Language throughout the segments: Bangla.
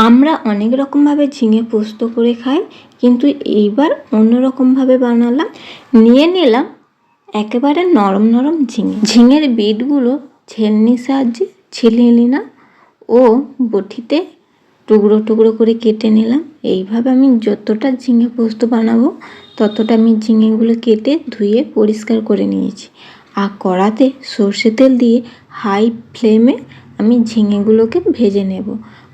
আমরা অনেক রকমভাবে ঝিঙে পোস্ত করে খাই, কিন্তু এইবার অন্যরকমভাবে বানালাম। নিয়ে নিলাম একেবারে নরম নরম ঝিঙের বিটগুলো ছেলনির সাহায্যে ছিলে নিলাম ও বটিতে টুকরো টুকরো করে কেটে নিলাম। এইভাবে আমি যতটা ঝিঙে পোস্ত বানাবো ততটা আমি ঝিঙেগুলো কেটে ধুয়ে পরিষ্কার করে নিয়েছি। আর কড়াতে সর্ষে তেল দিয়ে হাই ফ্লেমে আমি ঝিঙেগুলোকে ভেজে নেব।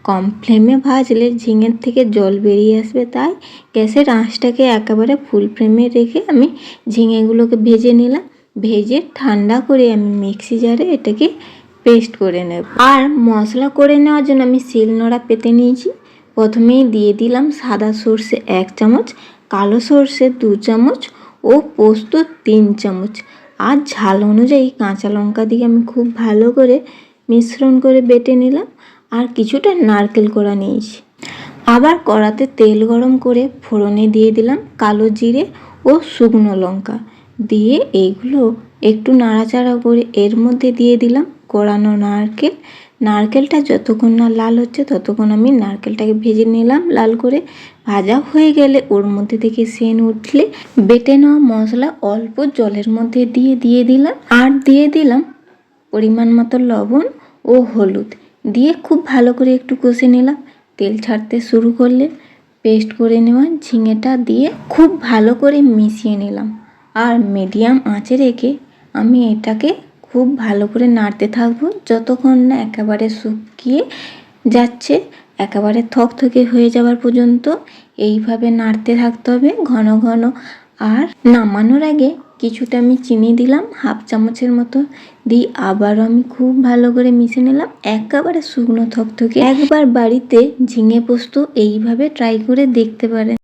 কম ফ্লেমে ভাজলে ঝিঙের থেকে জল বেরিয়ে আসবে, তাই গ্যাসের আঁচটাকে একেবারে ফুল ফ্লেমে রেখে আমি ঝিঙেগুলোকে ভেজে নিলাম। ভেজে ঠান্ডা করে আমি মিক্সি জারে এটাকে পেস্ট করে নেব। আর মশলা করে নেওয়ার জন্য আমি শিলনোড়া পেতে নিয়েছি। প্রথমেই দিয়ে দিলাম সাদা সর্ষে 1 চামচ, কালো সর্ষে 2 চামচ ও পোস্ত 3 চামচ। আর ঝাল অনুযায়ী কাঁচা লঙ্কা দিয়ে আমি খুব ভালো করে মিশ্রণ করে বেটে নিলাম। আর কিছুটা নারকেল কোড়া নিয়েছি। আবার কড়াতে তেল গরম করে ফোড়নে দিয়ে দিলাম কালো জিরে ও শুকনো লঙ্কা দিয়ে এইগুলো একটু নাড়াচাড়া করে এর মধ্যে দিয়ে দিলাম কোড়ানো নারকেল। নারকেলটা যতক্ষণ না লাল হচ্ছে ততক্ষণ আমি নারকেলটাকে ভেজে নিলাম লাল করে। ভাজা হয়ে গেলে ওর মধ্যে থেকে সেন্ট উঠলে বেটে নেওয়া মশলা অল্প জলের মধ্যে দিয়ে দিলাম। আর দিয়ে দিলাম পরিমাণ মতো লবণ ও হলুদ দিয়ে খুব ভালো করে একটু কষে নিলাম। তেল ছাড়তে শুরু করলে পেস্ট করে নেওয়া ঝিঙেটা দিয়ে খুব ভালো করে মিশিয়ে নিলাম। আর মিডিয়াম আঁচে রেখে আমি এটাকে খুব ভালো করে নাড়তে থাকবো যতক্ষণ না একেবারে শুকিয়ে যাচ্ছে, একেবারে থকথকে হয়ে যাওয়ার পর্যন্ত এইভাবে নাড়তে থাকতে হবে ঘন ঘন। আর নামানোর আগে কিছুটা আমি চিনি দিলাম 1/2 চামচের মতো, দিয়ে আবারও আমি খুব ভালো করে মিশিয়ে নিলাম একেবারে শুকনো থকথকে। একবার বাড়িতে ঝিঙে পোস্ত এইভাবে ট্রাই করে দেখতে পারেন।